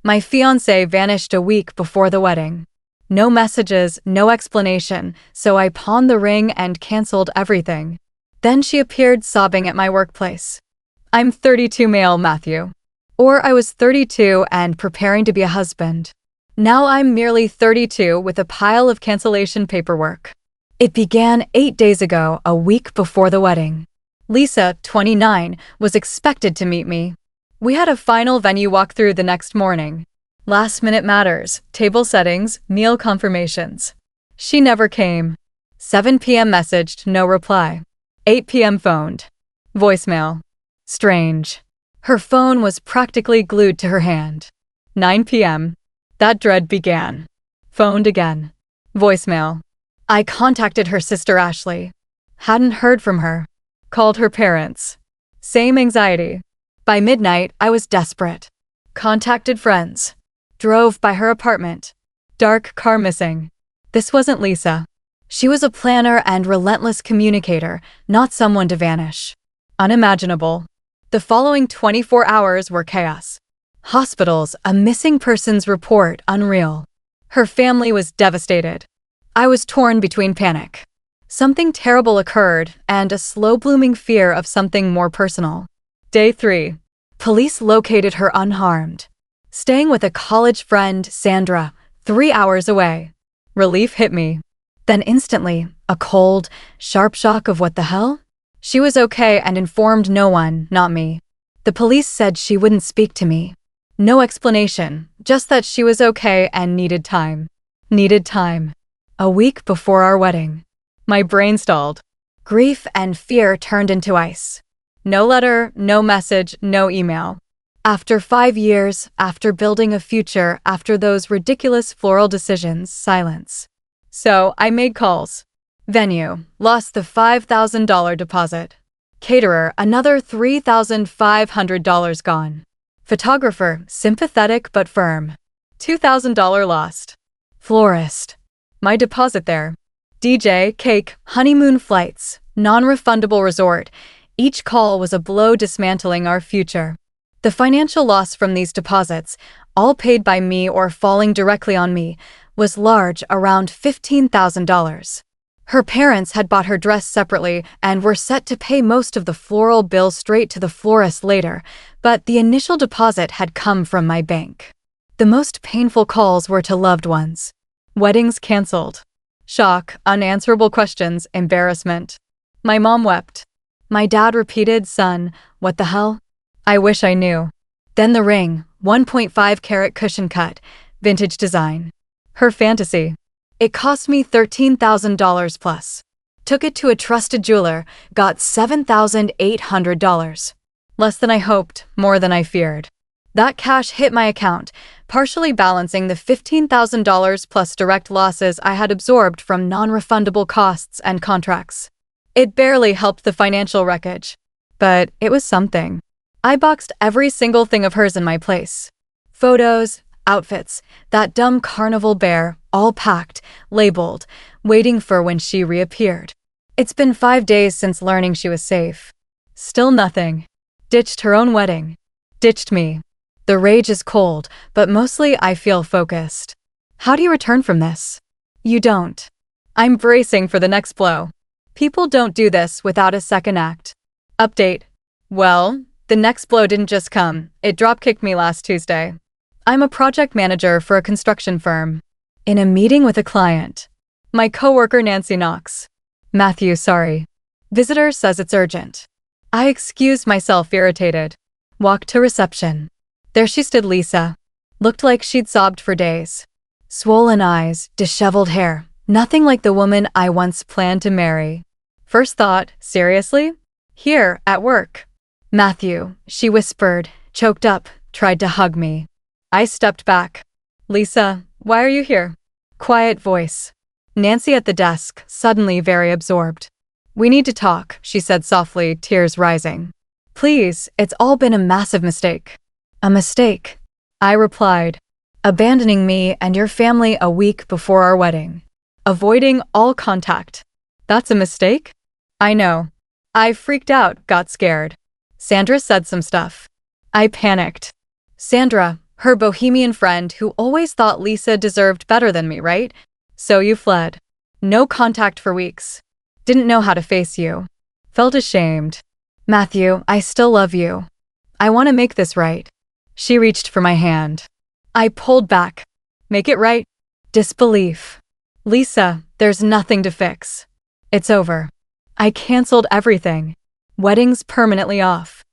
My fiancé vanished a week before the wedding. No messages, no explanation, so I pawned the ring and canceled everything. Then she appeared sobbing at my workplace. I'm 32 male, Matthew. Or I was 32 and preparing to be a husband. Now I'm merely 32 with a pile of cancellation paperwork. It began 8 days ago, a week before the wedding. Lisa, 29, was expected to meet me. We had a final venue walkthrough the next morning. Last-minute matters, table settings, meal confirmations. She never came. 7 p.m. messaged, no reply. 8 p.m. phoned. Voicemail. Strange. Her phone was practically glued to her hand. 9 p.m. That dread began. Phoned again. Voicemail. I contacted her sister Ashley. Hadn't heard from her. Called her parents. Same anxiety. By midnight, I was desperate. Contacted friends. Drove by her apartment. Dark car missing. This wasn't Lisa. She was a planner and relentless communicator, not someone to vanish. Unimaginable. The following 24 hours were chaos. Hospitals, a missing persons report, unreal. Her family was devastated. I was torn between panic. Something terrible occurred, and a slow-blooming fear of something more personal. Day 3. Police located her unharmed. Staying with a college friend, Sandra, 3 hours away. Relief hit me. Then instantly, a cold, sharp shock of what the hell? She was okay and informed no one, not me. The police said she wouldn't speak to me. No explanation, just that she was okay and needed time. Needed time. A week before our wedding. My brain stalled. Grief and fear turned into ice. No letter, no message, no email. After 5 years, after building a future, after those ridiculous floral decisions, silence. So I made calls. Venue, lost the $5,000 deposit. Caterer, another $3,500 gone. Photographer, sympathetic but firm. $2,000 lost. Florist. My deposit there. DJ, cake, honeymoon flights, non-refundable resort. Each call was a blow dismantling our future. The financial loss from these deposits, all paid by me or falling directly on me, was large, around $15,000. Her parents had bought her dress separately and were set to pay most of the floral bill straight to the florist later, but the initial deposit had come from my bank. The most painful calls were to loved ones. Weddings canceled. Shock, unanswerable questions, embarrassment. My mom wept. My dad repeated, "Son, what the hell?" I wish I knew. Then the ring, 1.5 carat cushion cut, vintage design. Her fantasy. It cost me $13,000 plus. Took it to a trusted jeweler, got $7,800. Less than I hoped, more than I feared. That cash hit my account, partially balancing the $15,000 plus direct losses I had absorbed from non-refundable costs and contracts. It barely helped the financial wreckage, but it was something. I boxed every single thing of hers in my place. Photos, outfits, that dumb carnival bear, all packed, labeled, waiting for when she reappeared. It's been 5 days since learning she was safe. Still nothing. Ditched her own wedding. Ditched me. The rage is cold, but mostly I feel focused. How do you return from this? You don't. I'm bracing for the next blow. People don't do this without a second act. Update. Well, the next blow didn't just come, it dropkicked me last Tuesday. I'm a project manager for a construction firm. In a meeting with a client. My coworker Nancy knocks. Matthew, sorry. Visitor says it's urgent. I excused myself, irritated. Walked to reception. There she stood, Lisa. Looked like she'd sobbed for days. Swollen eyes, disheveled hair, nothing like the woman I once planned to marry. First thought, seriously? Here, at work. Matthew, she whispered, choked up, tried to hug me. I stepped back. Lisa, why are you here? Quiet voice. Nancy at the desk, suddenly very absorbed. We need to talk, she said softly, tears rising. Please, it's all been a massive mistake. A mistake, I replied. Abandoning me and your family a week before our wedding. Avoiding all contact. That's a mistake? I know. I freaked out, got scared. Sandra said some stuff. I panicked. Sandra, Her bohemian friend who always thought Lisa deserved better than me, right? So you fled. No contact for weeks. Didn't know how to face you. Felt ashamed. Matthew, I still love you. I want to make this right. She reached for my hand. I pulled back. Make it right? Disbelief. Lisa, there's nothing to fix. It's over. I canceled everything. Wedding's permanently off.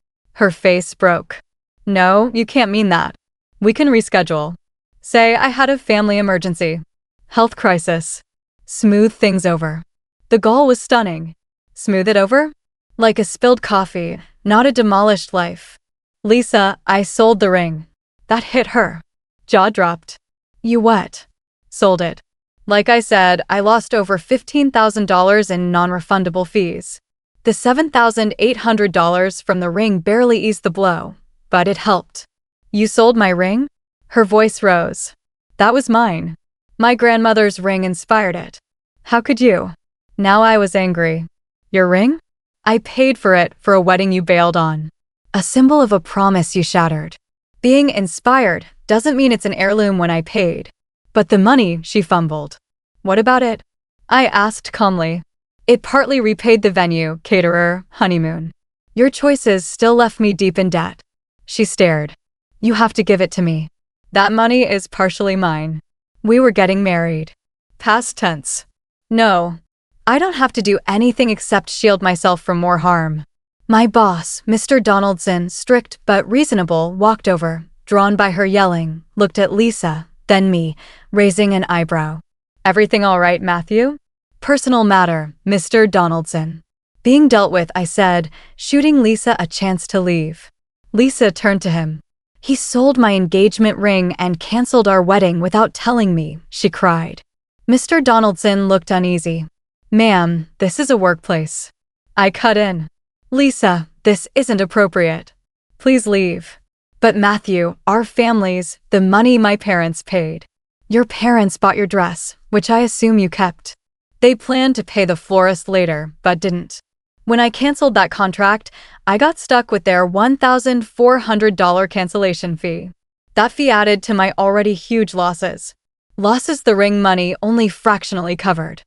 Her face broke. No, you can't mean that. We can reschedule. Say I had a family emergency. Health crisis. Smooth things over. The goal was stunning. Smooth it over? Like a spilled coffee, not a demolished life. Lisa, I sold the ring. That hit her. Jaw dropped. You what? Sold it. Like I said, I lost over $15,000 in non-refundable fees. The $7,800 from the ring barely eased the blow, but it helped. You sold my ring? Her voice rose. That was mine. My grandmother's ring inspired it. How could you? Now I was angry. Your ring? I paid for it for a wedding you bailed on. A symbol of a promise you shattered. Being inspired doesn't mean it's an heirloom when I paid. But the money, she fumbled. What about it? I asked calmly. It partly repaid the venue, caterer, honeymoon. Your choices still left me deep in debt. She stared. You have to give it to me. That money is partially mine. We were getting married. Past tense. No. I don't have to do anything except shield myself from more harm. My boss, Mr. Donaldson, strict but reasonable, walked over, drawn by her yelling, looked at Lisa, then me, raising an eyebrow. Everything all right, Matthew? Personal matter, Mr. Donaldson. Being dealt with, I said, shooting Lisa a chance to leave. Lisa turned to him. He sold my engagement ring and canceled our wedding without telling me, she cried. Mr. Donaldson looked uneasy. Ma'am, this is a workplace. I cut in. Lisa, this isn't appropriate. Please leave. But Matthew, our families, the money my parents paid. Your parents bought your dress, which I assume you kept. They planned to pay the florist later, but didn't. When I canceled that contract, I got stuck with their $1,400 cancellation fee. That fee added to my already huge losses. Losses the ring money only fractionally covered.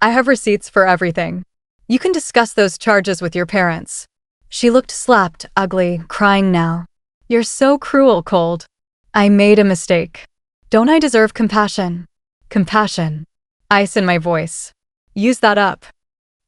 I have receipts for everything. You can discuss those charges with your parents. She looked slapped, ugly, crying now. You're so cruel, Cold. I made a mistake. Don't I deserve compassion? Compassion. Ice in my voice. Use that up.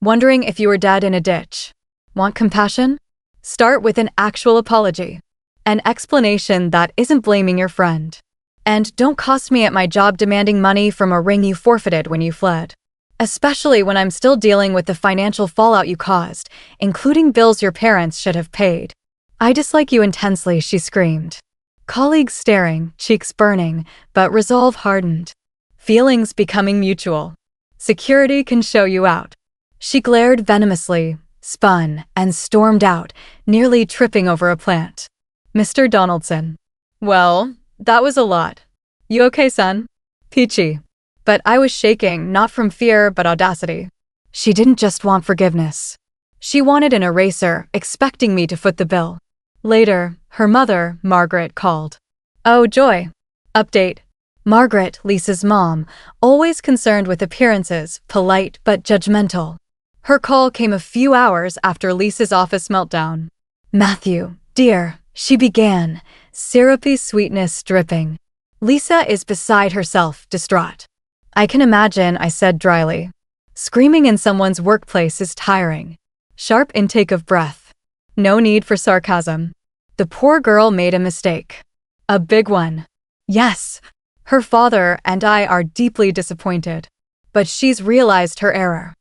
Wondering if you were dead in a ditch. Want compassion? Start with an actual apology. An explanation that isn't blaming your friend. And don't cost me at my job demanding money from a ring you forfeited when you fled. Especially when I'm still dealing with the financial fallout you caused, including bills your parents should have paid. I dislike you intensely, she screamed. Colleagues staring, cheeks burning, but resolve hardened. Feelings becoming mutual. Security can show you out. She glared venomously, spun, and stormed out, nearly tripping over a plant. Mr. Donaldson. Well, that was a lot. You okay, son? Peachy. But I was shaking, not from fear, but audacity. She didn't just want forgiveness. She wanted an eraser, expecting me to foot the bill. Later, her mother, Margaret, called. Oh, joy. Update. Margaret, Lisa's mom, always concerned with appearances, polite but judgmental. Her call came a few hours after Lisa's office meltdown. Matthew, dear, she began, syrupy sweetness dripping. Lisa is beside herself, distraught. I can imagine, I said dryly. Screaming in someone's workplace is tiring. Sharp intake of breath. No need for sarcasm. The poor girl made a mistake. A big one. Yes. Her father and I are deeply disappointed. But she's realized her error.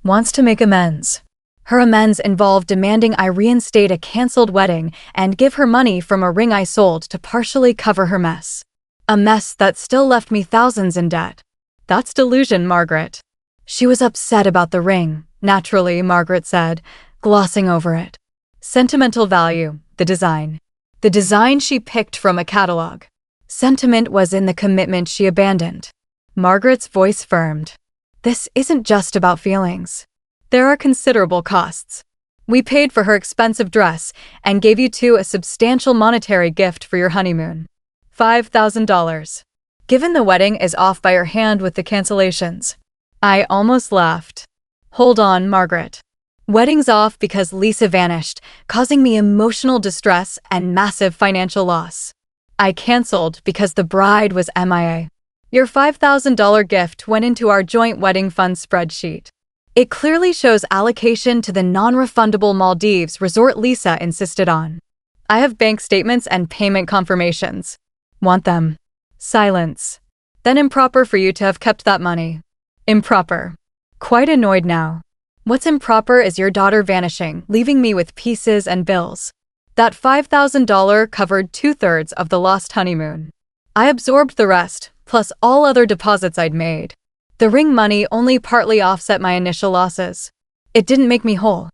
Wants to make amends. Her amends involve demanding I reinstate a canceled wedding and give her money from a ring I sold to partially cover her mess. A mess that still left me thousands in debt. That's delusion, Margaret. She was upset about the ring, naturally, Margaret said, glossing over it. Sentimental value, the design. The design she picked from a catalog. Sentiment was in the commitment she abandoned. Margaret's voice firmed. This isn't just about feelings. There are considerable costs. We paid for her expensive dress and gave you two a substantial monetary gift for your honeymoon. $5,000. Given the wedding is off by her hand with the cancellations. I almost laughed. Hold on, Margaret. Wedding's off because Lisa vanished, causing me emotional distress and massive financial loss. I canceled because the bride was MIA. Your $5,000 gift went into our joint wedding fund spreadsheet. It clearly shows allocation to the non-refundable Maldives resort Lisa insisted on. I have bank statements and payment confirmations. Want them? Silence. Then improper for you to have kept that money. Improper. Quite annoyed now. What's improper is your daughter vanishing, leaving me with pieces and bills. That $5,000 covered 2/3 of the lost honeymoon. I absorbed the rest, plus all other deposits I'd made. The ring money only partly offset my initial losses. It didn't make me whole.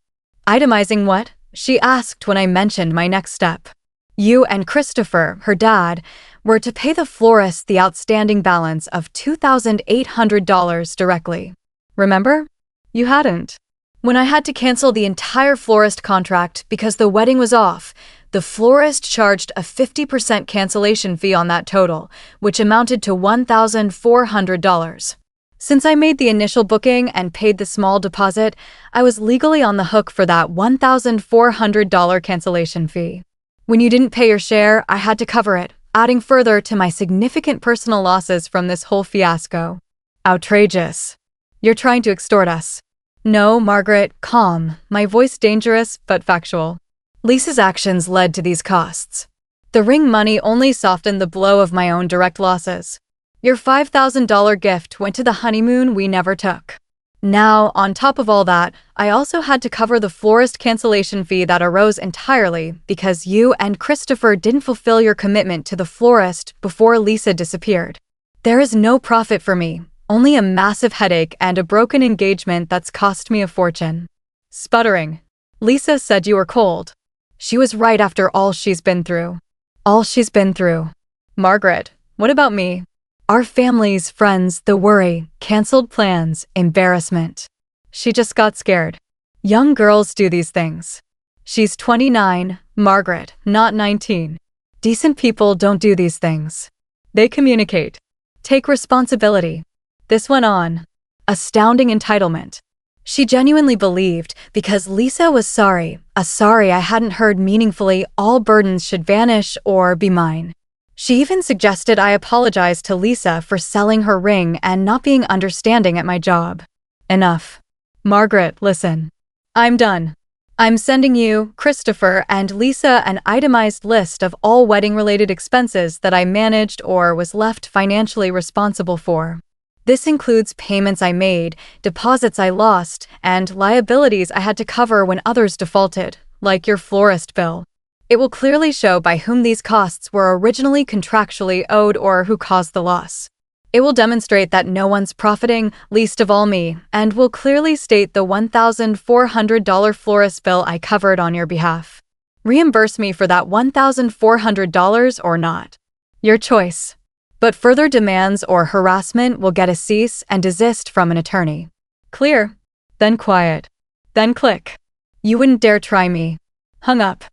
Itemizing what? She asked when I mentioned my next step. You and Christopher, her dad, were to pay the florist the outstanding balance of $2,800 directly. Remember? You hadn't. When I had to cancel the entire florist contract because the wedding was off, the florist charged a 50% cancellation fee on that total, which amounted to $1,400. Since I made the initial booking and paid the small deposit, I was legally on the hook for that $1,400 cancellation fee. When you didn't pay your share, I had to cover it, adding further to my significant personal losses from this whole fiasco. Outrageous. You're trying to extort us. No, Margaret, calm, my voice dangerous but factual. Lisa's actions led to these costs. The ring money only softened the blow of my own direct losses. Your $5,000 gift went to the honeymoon we never took. Now, on top of all that, I also had to cover the florist cancellation fee that arose entirely because you and Christopher didn't fulfill your commitment to the florist before Lisa disappeared. There is no profit for me, only a massive headache and a broken engagement that's cost me a fortune. Sputtering. Lisa said you were cold. She was right after all she's been through. All she's been through. Margaret, what about me? Our families, friends, the worry, canceled plans, embarrassment. She just got scared. Young girls do these things. She's 29, Margaret, not 19. Decent people don't do these things. They communicate. Take responsibility. This went on. Astounding entitlement. She genuinely believed, because Lisa was sorry, a sorry I hadn't heard meaningfully, all burdens should vanish or be mine. She even suggested I apologize to Lisa for selling her ring and not being understanding at my job. Enough. Margaret, listen. I'm done. I'm sending you, Christopher, and Lisa an itemized list of all wedding-related expenses that I managed or was left financially responsible for. This includes payments I made, deposits I lost, and liabilities I had to cover when others defaulted, like your florist bill. It will clearly show by whom these costs were originally contractually owed or who caused the loss. It will demonstrate that no one's profiting, least of all me, and will clearly state the $1,400 florist bill I covered on your behalf. Reimburse me for that $1,400 or not. Your choice. But further demands or harassment will get a cease and desist from an attorney. Clear. Then quiet. Then click. You wouldn't dare try me. Hung up.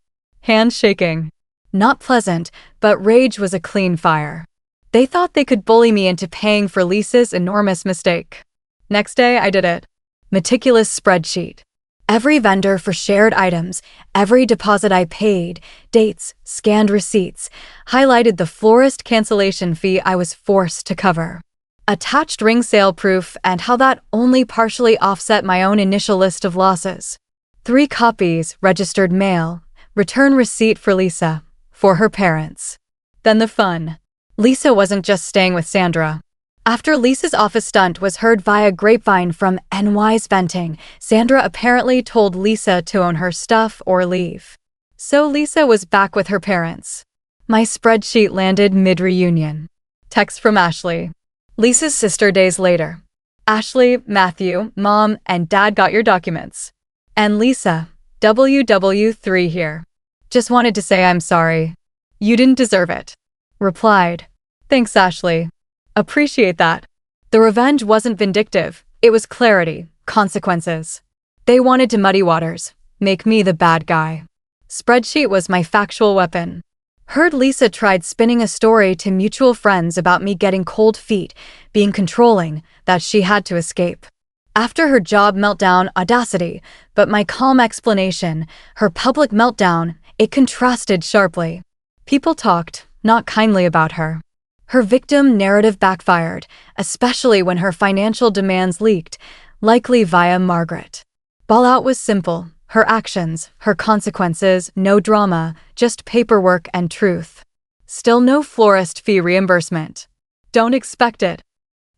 Hands shaking. Not pleasant, but rage was a clean fire. They thought they could bully me into paying for Lisa's enormous mistake. Next day, I did it. Meticulous spreadsheet. Every vendor for shared items, every deposit I paid, dates, scanned receipts, highlighted the florist cancellation fee I was forced to cover. Attached ring sale proof and how that only partially offset my own initial list of losses. 3 copies, registered mail, return receipt for Lisa, for her parents. Then the fun. Lisa wasn't just staying with Sandra. After Lisa's office stunt was heard via grapevine from NY's venting, Sandra apparently told Lisa to own her stuff or leave. So Lisa was back with her parents. My spreadsheet landed mid-reunion. Text from Ashley. Lisa's sister days later. Ashley, Matthew, Mom, and Dad got your documents. And Lisa, WW3 here. Just wanted to say I'm sorry. You didn't deserve it. Replied. Thanks, Ashley. Appreciate that. The revenge wasn't vindictive, it was clarity, consequences. They wanted to muddy waters, make me the bad guy. Spreadsheet was my factual weapon. Heard Lisa tried spinning a story to mutual friends about me getting cold feet, being controlling, that she had to escape. After her job meltdown, audacity, but my calm explanation, her public meltdown, it contrasted sharply. People talked, not kindly, about her. Her victim narrative backfired, especially when her financial demands leaked, likely via Margaret. Fallout was simple. Her actions, her consequences, no drama, just paperwork and truth. Still no florist fee reimbursement. Don't expect it.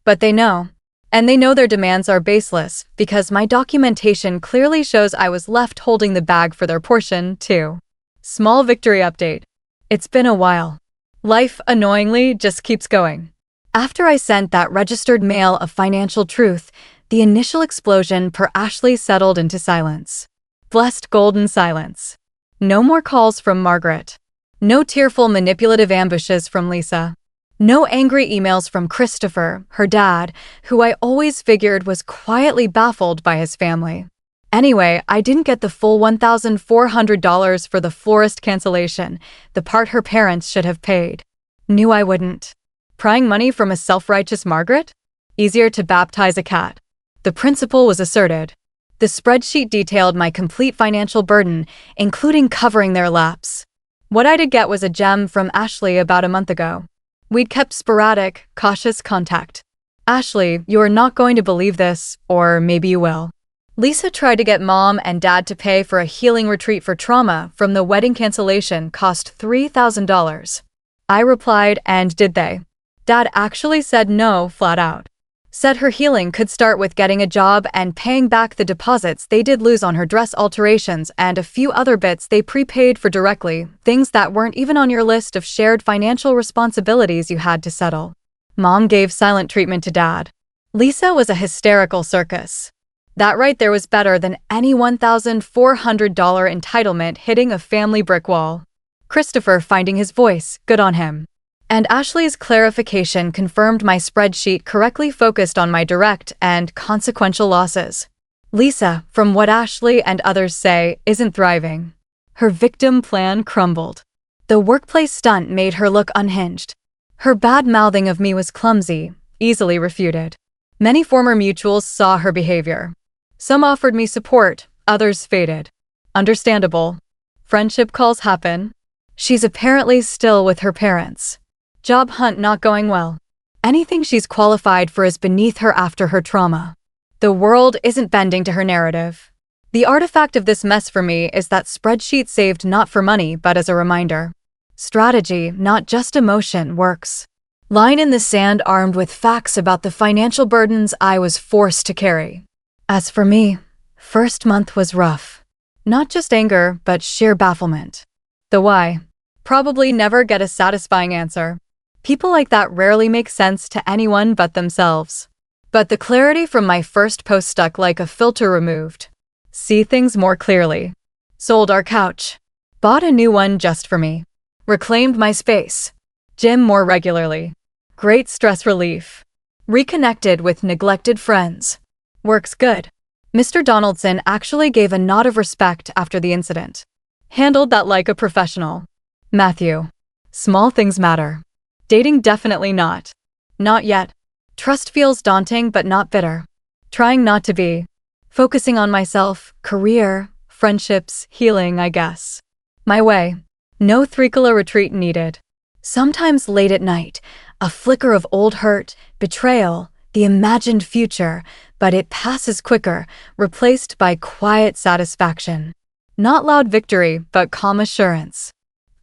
But they know. And they know their demands are baseless, because my documentation clearly shows I was left holding the bag for their portion, too. Small victory update. It's been a while. Life, annoyingly, just keeps going. After I sent that registered mail of financial truth, the initial explosion per Ashley settled into silence. Blessed golden silence. No more calls from Margaret. No tearful manipulative ambushes from Lisa. No angry emails from Christopher, her dad, who I always figured was quietly baffled by his family. Anyway, I didn't get the full $1,400 for the florist cancellation, the part her parents should have paid. Knew I wouldn't. Prying money from a self-righteous Margaret? Easier to baptize a cat. The principle was asserted. The spreadsheet detailed my complete financial burden, including covering their lapse. What I did get was a gem from Ashley about a month ago. We'd kept sporadic, cautious contact. Ashley, you are not going to believe this, or maybe you will. Lisa tried to get mom and dad to pay for a healing retreat for trauma from the wedding cancellation cost $3,000. I replied, and did they? Dad actually said no, flat out. Said her healing could start with getting a job and paying back the deposits they did lose on her dress alterations and a few other bits they prepaid for directly, things that weren't even on your list of shared financial responsibilities you had to settle. Mom gave silent treatment to Dad. Lisa was a hysterical circus. That right there was better than any $1,400 entitlement hitting a family brick wall. Christopher finding his voice, good on him. And Ashley's clarification confirmed my spreadsheet correctly focused on my direct and consequential losses. Lisa, from what Ashley and others say, isn't thriving. Her victim plan crumbled. The workplace stunt made her look unhinged. Her bad-mouthing of me was clumsy, easily refuted. Many former mutuals saw her behavior. Some offered me support, others faded. Understandable. Friendship calls happen. She's apparently still with her parents. Job hunt not going well. Anything she's qualified for is beneath her after her trauma. The world isn't bending to her narrative. The artifact of this mess for me is that spreadsheet saved not for money but as a reminder. Strategy, not just emotion, works. Line in the sand armed with facts about the financial burdens I was forced to carry. As for me, first month was rough. Not just anger, but sheer bafflement. The why? Probably never get a satisfying answer. People like that rarely make sense to anyone but themselves. But the clarity from my first post stuck like a filter removed. See things more clearly. Sold our couch. Bought a new one just for me. Reclaimed my space. Gym more regularly. Great stress relief. Reconnected with neglected friends. Works good. Mr. Donaldson actually gave a nod of respect after the incident. Handled that like a professional. Matthew. Small things matter. Dating definitely not. Not yet. Trust feels daunting but not bitter. Trying not to be. Focusing on myself, career, friendships, healing, I guess. My way. No Threekala retreat needed. Sometimes late at night, a flicker of old hurt, betrayal, the imagined future, but it passes quicker, replaced by quiet satisfaction. Not loud victory, but calm assurance.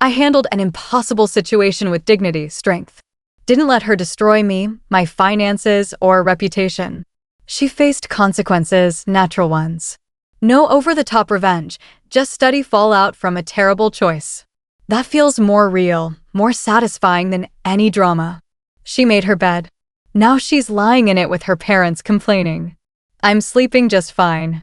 I handled an impossible situation with dignity, strength. Didn't let her destroy me, my finances, or reputation. She faced consequences, natural ones. No over-the-top revenge, just steady fallout from a terrible choice. That feels more real, more satisfying than any drama. She made her bed. Now she's lying in it with her parents complaining. I'm sleeping just fine.